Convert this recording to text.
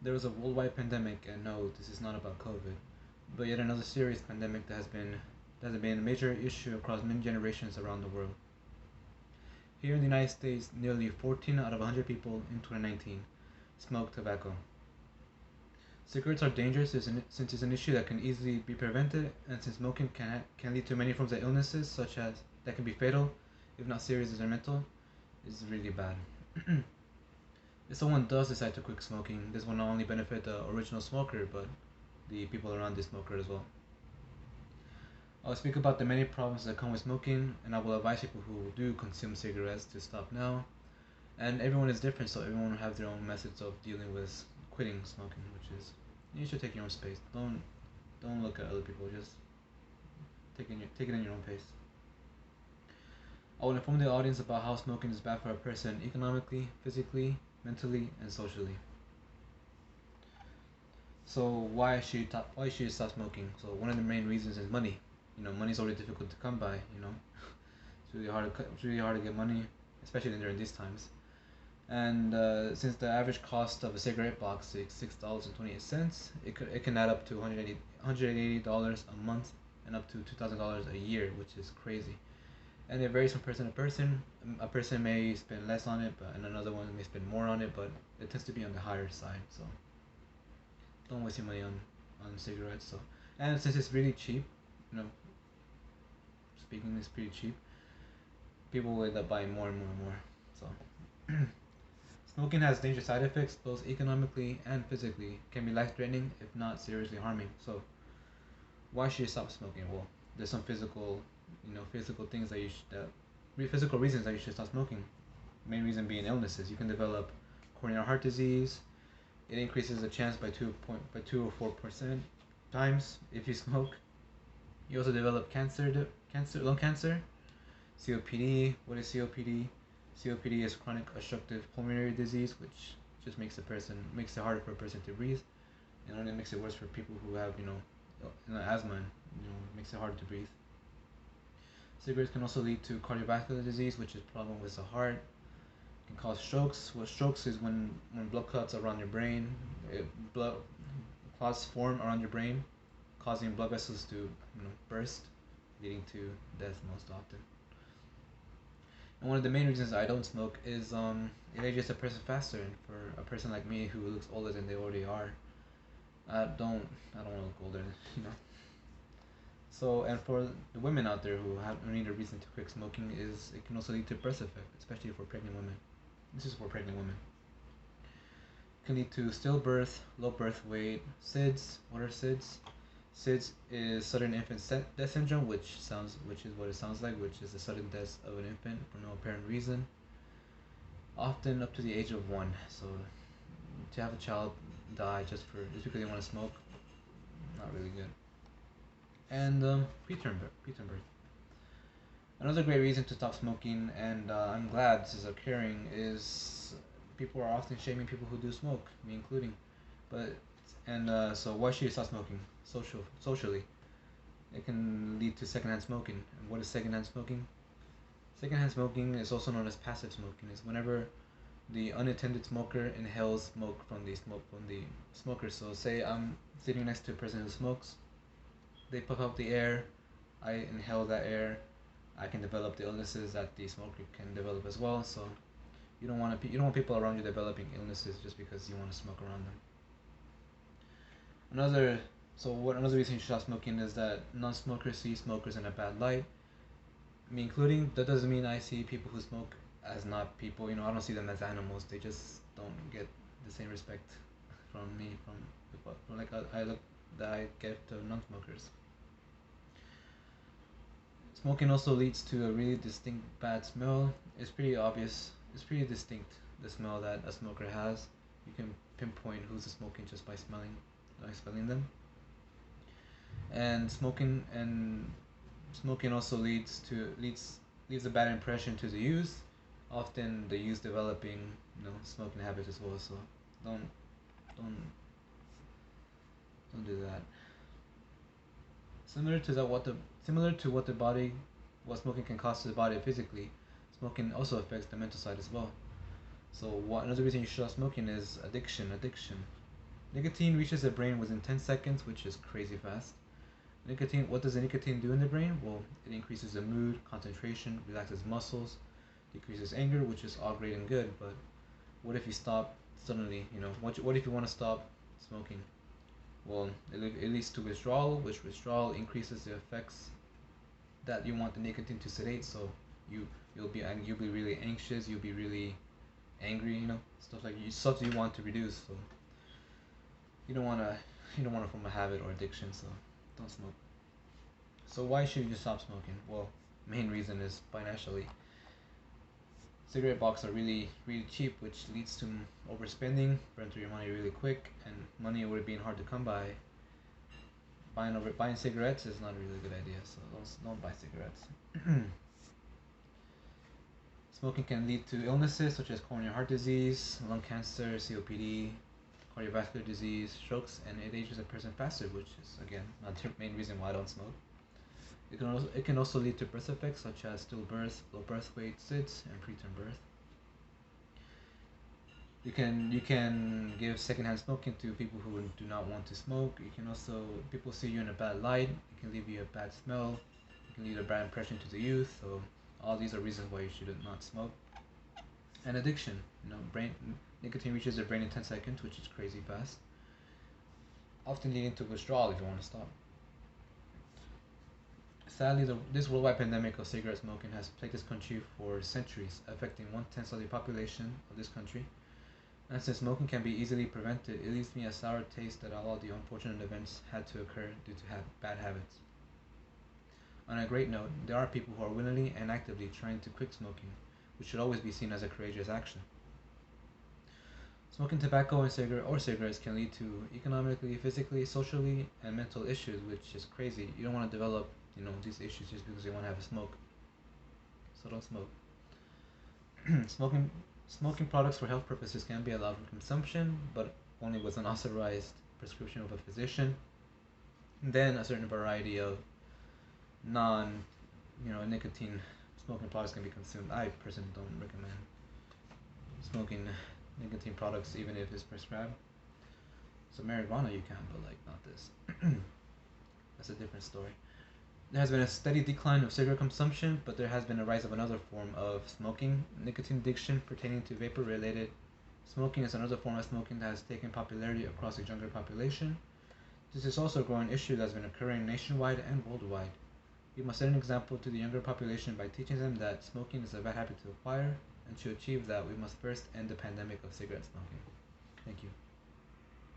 there was a worldwide pandemic, and no, this is not about COVID, but yet another serious pandemic that has been a major issue across many generations around the world. Here in the United States, nearly 14 out of 100 people in 2019 smoke tobacco. Cigarettes are dangerous since it's an issue that can easily be prevented, and since smoking can lead to many forms of illnesses, such as that can be fatal, if not serious as mental, is really bad. If someone does decide to quit smoking, this will not only benefit the original smoker, but the people around the smoker as well. I'll speak about the many problems that come with smoking, and I will advise people who do consume cigarettes to stop now. And everyone is different, so everyone will have their own methods of dealing with quitting smoking, which is you should take your own space. Don't look at other people. Just take it in your own pace. I will inform the audience about how smoking is bad for a person economically, physically, mentally, and socially. So why should you stop smoking? So one of the main reasons is money. Money is already difficult to come by. It's really hard to get money, especially during these times. And since the average cost of a cigarette box is $6.28, it can add up to $180 a month and up to $2,000 a year, which is crazy. And it varies from person to person. A person may spend less on it, and another one may spend more on it, but it tends to be on the higher side. So don't waste your money on cigarettes. And since it's really cheap, you know, speaking is pretty cheap, people will end up buying more and more and more. So smoking has dangerous side effects, both economically and physically. It can be life-threatening, if not seriously harming. So why should you stop smoking? Well, there's some physical things physical reasons that you should stop smoking. Main reason being illnesses. You can develop coronary heart disease. It increases the chance by 2 or 4% times if you smoke. You also develop lung cancer, COPD. What is COPD? COPD is chronic obstructive pulmonary disease, which just makes it harder for a person to breathe, and only makes it worse for people who have asthma. Makes it harder to breathe. Cigarettes can also lead to cardiovascular disease, which is a problem with the heart. It can cause strokes. What strokes is when blood clots around your brain, blood clots form around your brain, causing blood vessels to burst, leading to death most often. And one of the main reasons I don't smoke is it ages a person faster, and for a person like me who looks older than they already are, I don't want to look older, So, and for the women out there who need a reason to quit smoking, it can also lead to birth defect, especially for pregnant women. This is for pregnant women. It can lead to stillbirth, low birth weight, SIDS. What are SIDS? SIDS is sudden infant death syndrome, which is what it sounds like, which is the sudden death of an infant for no apparent reason, often up to the age of 1. So to have a child die just because they want to smoke, not really good. And preterm birth. Another great reason to stop smoking, and I'm glad this is occurring, is people are often shaming people who do smoke, me including. So why should you stop smoking? Socially, it can lead to secondhand smoking. And what is secondhand smoking? Secondhand smoking is also known as passive smoking. Is whenever the unattended smoker inhales smoke from the smoker. So say I'm sitting next to a person who smokes, they puff out the air, I inhale that air, I can develop the illnesses that the smoker can develop as well. So you don't want people around you developing illnesses just because you want to smoke around them. Another reason you should stop smoking is that non-smokers see smokers in a bad light. Me including. That doesn't mean I see people who smoke as not people. I don't see them as animals. They just don't get the same respect from me I get to non-smokers. Smoking also leads to a really distinct bad smell. It's pretty obvious. It's pretty distinct, the smell that a smoker has. You can pinpoint who's smoking just by smelling them. And smoking also leaves a bad impression to the youth. Often the youth developing smoking habits as well. So don't do that. Similar to what smoking can cause to the body physically, smoking also affects the mental side as well. So another reason you should stop smoking is addiction. Nicotine reaches the brain within 10 seconds, which is crazy fast. Nicotine, what does the nicotine do in the brain? Well, it increases the mood, concentration, relaxes muscles, decreases anger, which is all great and good, but what if you stop suddenly, what if you want to stop smoking? Well, it leads to withdrawal, which withdrawal increases the effects that you want the nicotine to sedate, so you you'll be really anxious, you'll be really angry, stuff you want to reduce, so you don't want to form a habit or addiction, so don't smoke. So why should you stop smoking? Well, main reason is financially. Cigarette boxes are really really cheap, which leads to overspending, burn through your money really quick, and money would being hard to come by. Buying cigarettes is not a really good idea, so don't buy cigarettes. Smoking can lead to illnesses such as coronary heart disease, lung cancer, COPD, cardiovascular disease, strokes, and it ages a person faster, which is again not the main reason why I don't smoke. It can also lead to birth defects such as stillbirth, low birth weight, SIDS, and preterm birth. You can give secondhand smoking to people who do not want to smoke. You can also people see you in a bad light. It can leave you a bad smell. It can leave a bad impression to the youth. So all these are reasons why you should not smoke. And addiction, brain nicotine reaches the brain in 10 seconds, which is crazy fast, often leading to withdrawal if you want to stop. Sadly, this worldwide pandemic of cigarette smoking has plagued this country for centuries, affecting 1/10 of the population of this country. And since smoking can be easily prevented, it leaves me a sour taste that all of the unfortunate events had to occur due to bad habits. On a great note, there are people who are willingly and actively trying to quit smoking, which should always be seen as a courageous action. Smoking tobacco and cigarettes can lead to economically, physically, socially, and mental issues, which is crazy. You don't want to develop, these issues just because you want to have a smoke. So don't smoke. Smoking Smoking products for health purposes can be allowed for consumption, but only with an authorized prescription of a physician. Then a certain variety of non, nicotine smoking products can be consumed. I personally don't recommend smoking nicotine products even if it's prescribed. So marijuana you can, but like not this. That's a different story. There has been a steady decline of cigarette consumption, but there has been a rise of another form of smoking, nicotine addiction pertaining to vapor-related smoking is another form of smoking that has taken popularity across the younger population. This is also a growing issue that has been occurring nationwide and worldwide. We must set an example to the younger population by teaching them that smoking is a bad habit to acquire, and to achieve that we must first end the pandemic of cigarette smoking. Thank you.